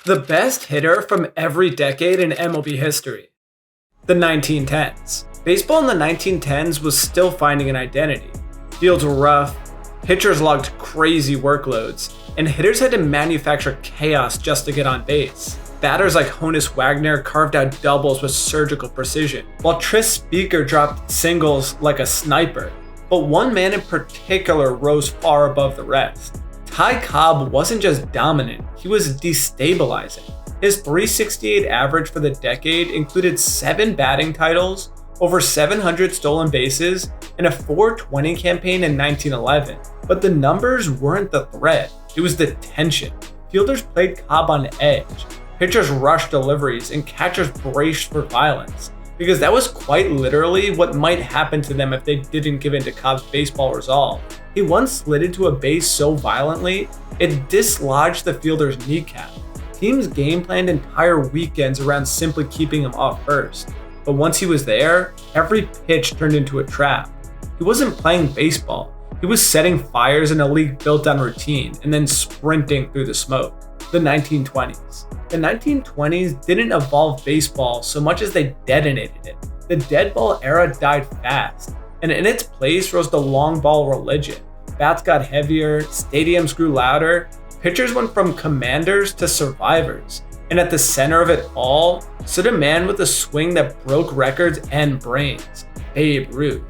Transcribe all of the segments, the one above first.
The best hitter from every decade in MLB history. The 1910s. Baseball in the 1910s was still finding an identity. Fields were rough, pitchers logged crazy workloads, and hitters had to manufacture chaos just to get on base. Batters like Honus Wagner carved out doubles with surgical precision, while Tris Speaker dropped singles like a sniper. But one man in particular rose far above the rest. Ty Cobb wasn't just dominant, he was destabilizing. His .368 average for the decade included 7 batting titles, over 700 stolen bases, and a .420 campaign in 1911. But the numbers weren't the threat, it was the tension. Fielders played Cobb on edge, pitchers rushed deliveries, and catchers braced for violence, because that was quite literally what might happen to them if they didn't give in to Cobb's baseball resolve. He once slid into a base so violently, it dislodged the fielder's kneecap. Teams game planned entire weekends around simply keeping him off first. But once he was there, every pitch turned into a trap. He wasn't playing baseball. He was setting fires in a league built on routine and then sprinting through the smoke. The 1920s. The 1920s didn't evolve baseball so much as they detonated it. The dead ball era died fast, and in its place rose the long ball religion. Bats got heavier, stadiums grew louder, pitchers went from commanders to survivors, and at the center of it all stood a man with a swing that broke records and brains, Babe Ruth.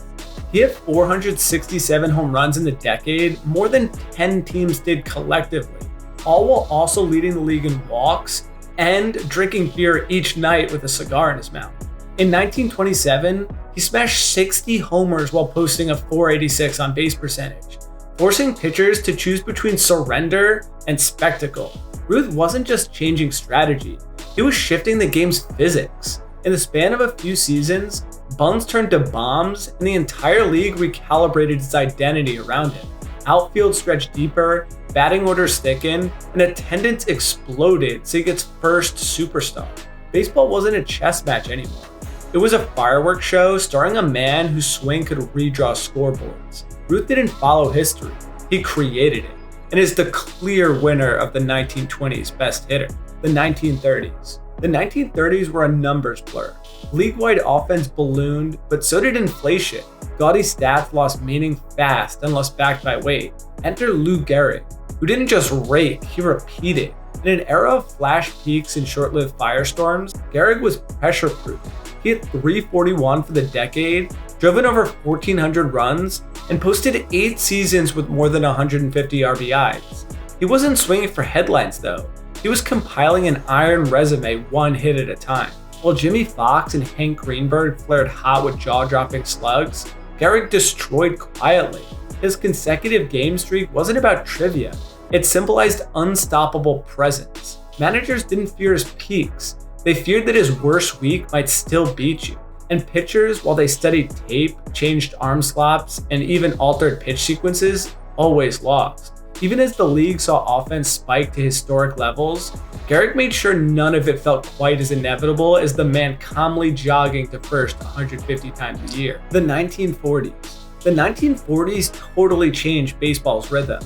He hit 467 home runs in the decade, more than 10 teams did collectively, all while also leading the league in walks and drinking beer each night with a cigar in his mouth. In 1927, he smashed 60 homers while posting a .486 on base percentage, forcing pitchers to choose between surrender and spectacle. Ruth wasn't just changing strategy, he was shifting the game's physics. In the span of a few seasons, bunts turned to bombs, and the entire league recalibrated its identity around him. Outfield stretched deeper, batting orders thickened, and attendance exploded seeing its first superstar. Baseball wasn't a chess match anymore. It was a fireworks show starring a man whose swing could redraw scoreboards. Ruth didn't follow history, he created it, and is the clear winner of the 1920s best hitter. The 1930s. The 1930s were a numbers blur. League-wide offense ballooned, but so did inflation. Gaudy stats lost meaning fast unless backed by weight. Enter Lou Gehrig, who didn't just rake, he repeated. In an era of flash peaks and short-lived firestorms, Gehrig was pressure-proof. He hit .341 for the decade, drove in over 1,400 runs, and posted 8 seasons with more than 150 RBIs. He wasn't swinging for headlines though. He was compiling an iron resume one hit at a time. While Jimmy Fox and Hank Greenberg flared hot with jaw-dropping slugs, Gehrig destroyed quietly. His consecutive game streak wasn't about trivia. It symbolized unstoppable presence. Managers didn't fear his peaks. They feared that his worst week might still beat you. And pitchers, while they studied tape, changed arm slops, and even altered pitch sequences, always lost. Even as the league saw offense spike to historic levels, Gehrig made sure none of it felt quite as inevitable as the man calmly jogging to first 150 times a year. The 1940s. The 1940s totally changed baseball's rhythm.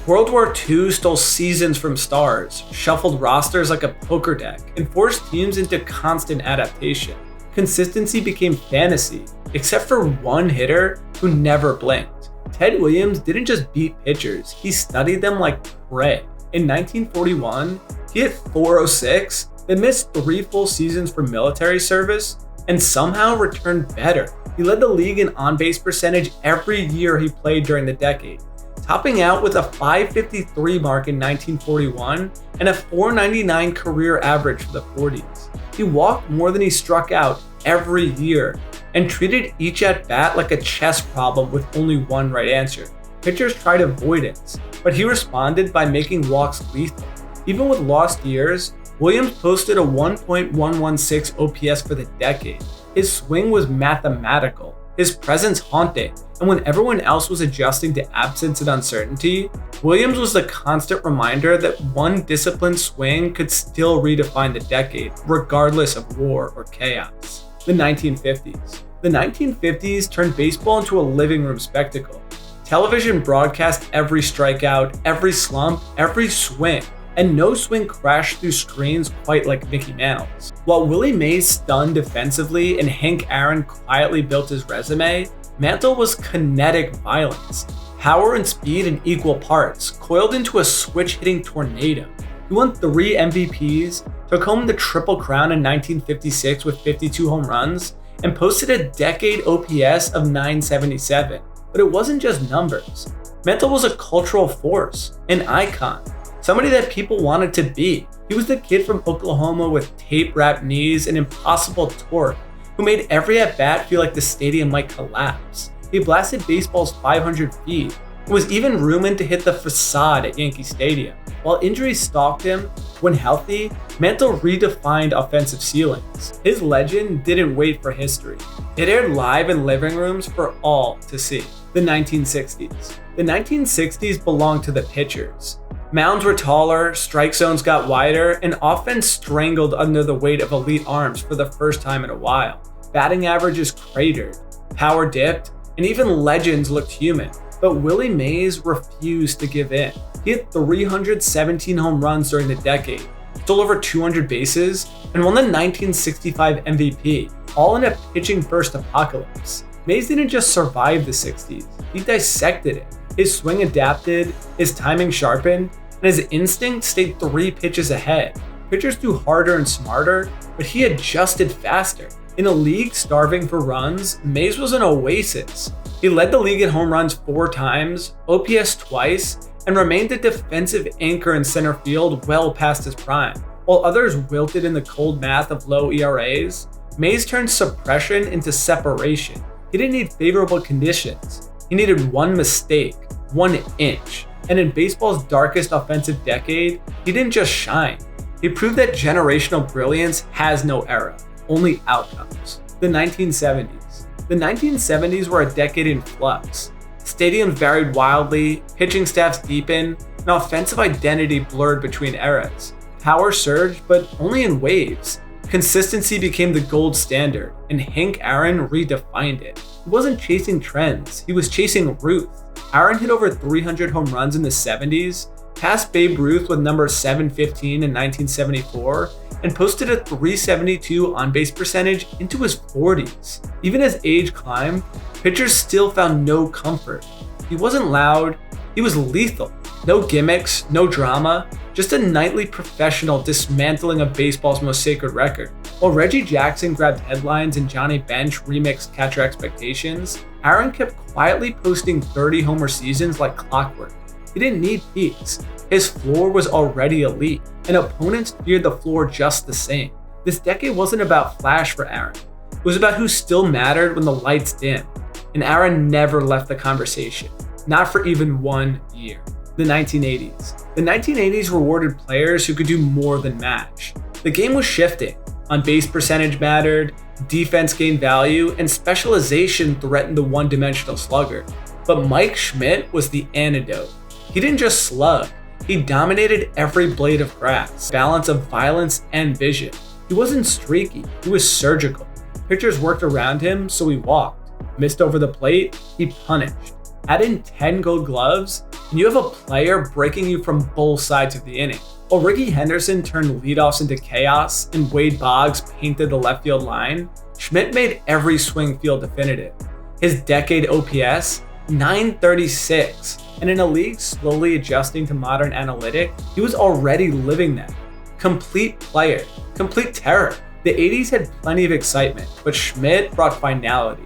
World War II stole seasons from stars, shuffled rosters like a poker deck, and forced teams into constant adaptation. Consistency became fantasy, except for one hitter who never blinked. Ted Williams didn't just beat pitchers, he studied them like prey. In 1941, he hit .406, then missed 3 full seasons for military service, and somehow returned better. He led the league in on-base percentage every year he played during the decade, topping out with a .553 mark in 1941 and a .499 career average for the 40s. He walked more than he struck out every year, and treated each at-bat like a chess problem with only one right answer. Pitchers tried avoidance, but he responded by making walks lethal. Even with lost years, Williams posted a 1.116 OPS for the decade. His swing was mathematical, his presence haunting, and when everyone else was adjusting to absence and uncertainty, Williams was the constant reminder that one disciplined swing could still redefine the decade, regardless of war or chaos. The 1950s. The 1950s turned baseball into a living room spectacle. Television broadcast every strikeout, every slump, every swing. and no swing crashed through screens quite like Mickey Mantle's. While Willie Mays stunned defensively and Hank Aaron quietly built his resume, Mantle was kinetic violence. Power and speed in equal parts, coiled into a switch-hitting tornado. He won 3 MVPs, took home the Triple Crown in 1956 with 52 home runs, and posted a decade OPS of 977. But it wasn't just numbers. Mantle was a cultural force, an icon, somebody that people wanted to be. He was the kid from Oklahoma with tape-wrapped knees and impossible torque, who made every at-bat feel like the stadium might collapse. He blasted baseballs 500 feet, and was even rumored to hit the facade at Yankee Stadium. While injuries stalked him, when healthy, Mantle redefined offensive ceilings. His legend didn't wait for history. It aired live in living rooms for all to see. The 1960s. The 1960s belonged to the pitchers. Mounds were taller, strike zones got wider, and offense strangled under the weight of elite arms for the first time in a while. Batting averages cratered, power dipped, and even legends looked human. But Willie Mays refused to give in. He hit 317 home runs during the decade, stole over 200 bases, and won the 1965 MVP, all in a pitching-first apocalypse. Mays didn't just survive the 60s, he dissected it. His swing adapted, his timing sharpened, and his instinct stayed 3 pitches ahead. Pitchers threw harder and smarter, but he adjusted faster. In a league starving for runs, Mays was an oasis. He led the league in home runs 4 times, OPS twice, and remained a defensive anchor in center field well past his prime. While others wilted in the cold math of low ERAs, Mays turned suppression into separation. He didn't need favorable conditions. He needed one mistake, 1 inch. And in baseball's darkest offensive decade, he didn't just shine. He proved that generational brilliance has no era, only outcomes. The 1970s. The 1970s were a decade in flux. Stadiums varied wildly, pitching staffs deepened, and offensive identity blurred between eras. Power surged, but only in waves. Consistency became the gold standard, and Hank Aaron redefined it. He wasn't chasing trends, he was chasing Ruth. Aaron hit over 300 home runs in the 70s, passed Babe Ruth with number 715 in 1974, and posted a 372 on-base percentage into his 40s. Even as age climbed, pitchers still found no comfort. He wasn't loud, he was lethal. No gimmicks, no drama, just a nightly professional dismantling of baseball's most sacred record. While Reggie Jackson grabbed headlines and Johnny Bench remixed Catcher Expectations, Aaron kept quietly posting 30 homer seasons like clockwork. He didn't need peaks. His floor was already elite, and opponents feared the floor just the same. This decade wasn't about flash for Aaron. It was about who still mattered when the lights dimmed, and Aaron never left the conversation, not for even 1 year. The 1980s. The 1980s rewarded players who could do more than match. The game was shifting. On-base percentage mattered, defense gained value, and specialization threatened the one-dimensional slugger. But Mike Schmidt was the antidote. He didn't just slug, he dominated every blade of grass, balance of violence and vision. He wasn't streaky, he was surgical. Pitchers worked around him, so he walked. Missed over the plate, he punished. Add in 10 gold gloves, and you have a player breaking you from both sides of the inning. While Rickey Henderson turned leadoffs into chaos and Wade Boggs painted the left field line, Schmidt made every swing feel definitive. His decade OPS, 936, and in a league slowly adjusting to modern analytic, he was already living that. Complete player, complete terror. The 80s had plenty of excitement, but Schmidt brought finality.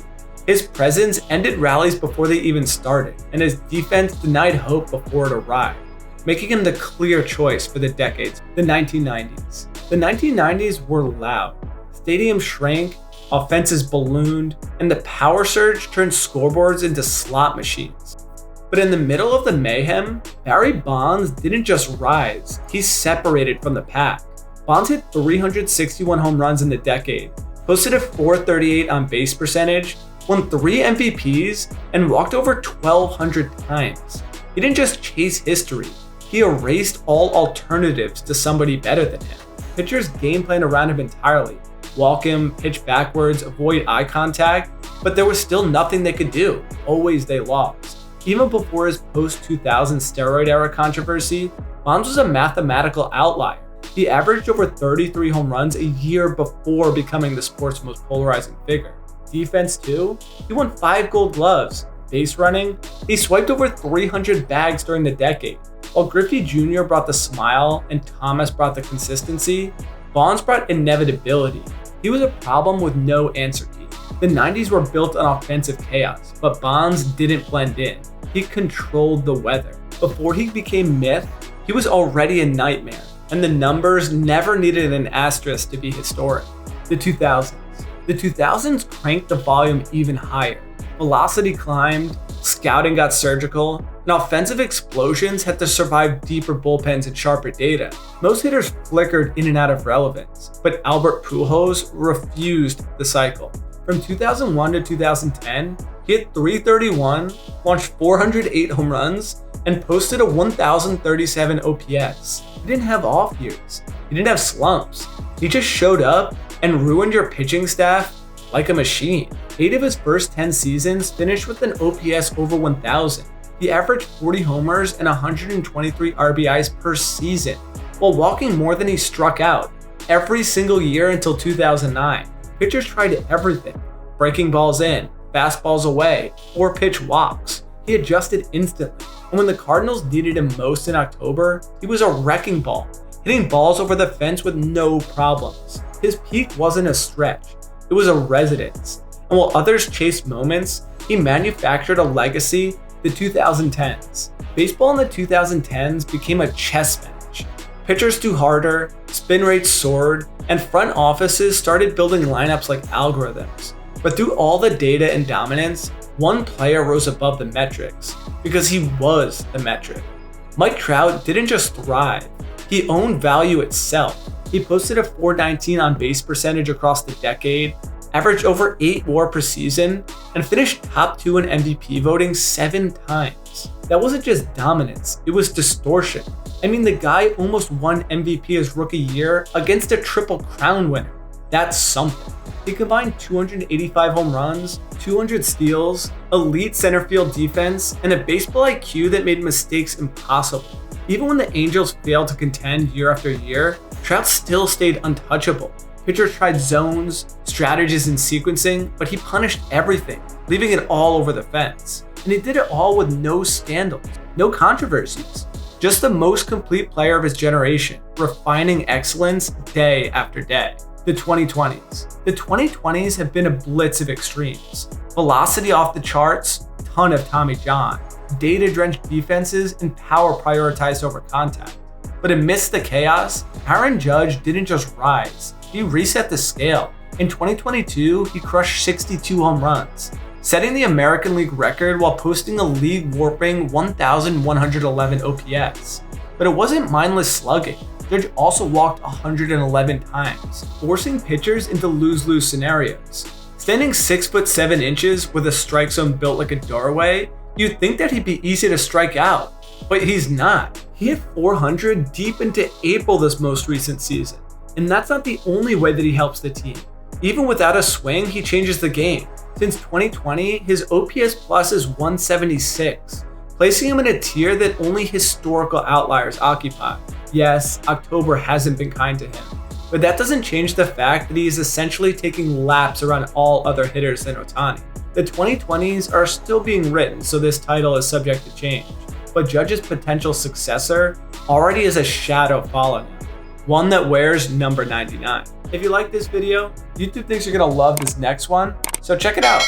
His presence ended rallies before they even started, and his defense denied hope before it arrived, making him the clear choice for the decades. The 1990s. The 1990s were loud. Stadiums shrank, offenses ballooned, and the power surge turned scoreboards into slot machines. But in the middle of the mayhem, Barry Bonds didn't just rise, he separated from the pack. Bonds hit 361 home runs in the decade, posted a 438 on base percentage, won 3 MVPs, and walked over 1,200 times. He didn't just chase history, he erased all alternatives to somebody better than him. Pitchers game planned around him entirely. Walk him, pitch backwards, avoid eye contact, but there was still nothing they could do. Always they lost. Even before his post-2000 steroid era controversy, Bonds was a mathematical outlier. He averaged over 33 home runs a year before becoming the sport's most polarizing figure. Defense too, he won 5 Gold Gloves. Base running, he swiped over 300 bags during the decade. While Griffey Jr. brought the smile and Thomas brought the consistency, Bonds brought inevitability. He was a problem with no answer key. The 90s were built on offensive chaos, but Bonds didn't blend in. He controlled the weather. Before he became myth, he was already a nightmare, and the numbers never needed an asterisk to be historic. The 2000s. The 2000s cranked the volume even higher. Velocity climbed, scouting got surgical, and offensive explosions had to survive deeper bullpens and sharper data. Most hitters flickered in and out of relevance, but Albert Pujols refused the cycle. From 2001 to 2010, he hit .331, launched 408 home runs, and posted a 1,037 OPS. He didn't have off years. He didn't have slumps. He just showed up and ruined your pitching staff like a machine. 8 of his first 10 seasons finished with an OPS over 1,000. He averaged 40 homers and 123 RBIs per season, while walking more than he struck out every single year until 2009. Pitchers tried everything, breaking balls in, fastballs away, or pitch walks. He adjusted instantly, and when the Cardinals needed him most in October, he was a wrecking ball, hitting balls over the fence with no problems. His peak wasn't a stretch, it was a residence. And while others chased moments, he manufactured a legacy, the 2010s. Baseball in the 2010s became a chess match. Pitchers threw harder, spin rates soared, and front offices started building lineups like algorithms. But through all the data and dominance, one player rose above the metrics, because he was the metric. Mike Trout didn't just thrive, he owned value itself. He posted a .419 on base percentage across the decade, averaged over 8 WAR per season, and finished top 2 in MVP voting 7 times. That wasn't just dominance, it was distortion. I mean, the guy almost won MVP his rookie year against a Triple Crown winner. That's something. He combined 285 home runs, 200 steals, elite center field defense, and a baseball IQ that made mistakes impossible. Even when the Angels failed to contend year after year, Trout still stayed untouchable. Pitchers tried zones, strategies, and sequencing, but he punished everything, leaving it all over the fence. And he did it all with no scandals, no controversies. Just the most complete player of his generation, refining excellence day after day. The 2020s. The 2020s have been a blitz of extremes. Velocity off the charts, ton of Tommy John, data-drenched defenses, and power prioritized over contact. But amidst the chaos, Aaron Judge didn't just rise, he reset the scale. In 2022, he crushed 62 home runs, setting the American League record while posting a league-warping 1,111 OPS. But it wasn't mindless slugging. Judge also walked 111 times, forcing pitchers into lose-lose scenarios. Standing 6'7" with a strike zone built like a doorway, you'd think that he'd be easy to strike out, but he's not. He hit 400 deep into April this most recent season, and that's not the only way that he helps the team. Even without a swing, he changes the game. Since 2020, his OPS plus is 176, placing him in a tier that only historical outliers occupy. Yes, October hasn't been kind to him, but that doesn't change the fact that he is essentially taking laps around all other hitters than Ohtani. The 2020s are still being written, so this title is subject to change, but Judge's potential successor already is a shadow following him, one that wears number 99. If you like this video, YouTube thinks you're gonna love this next one, so check it out.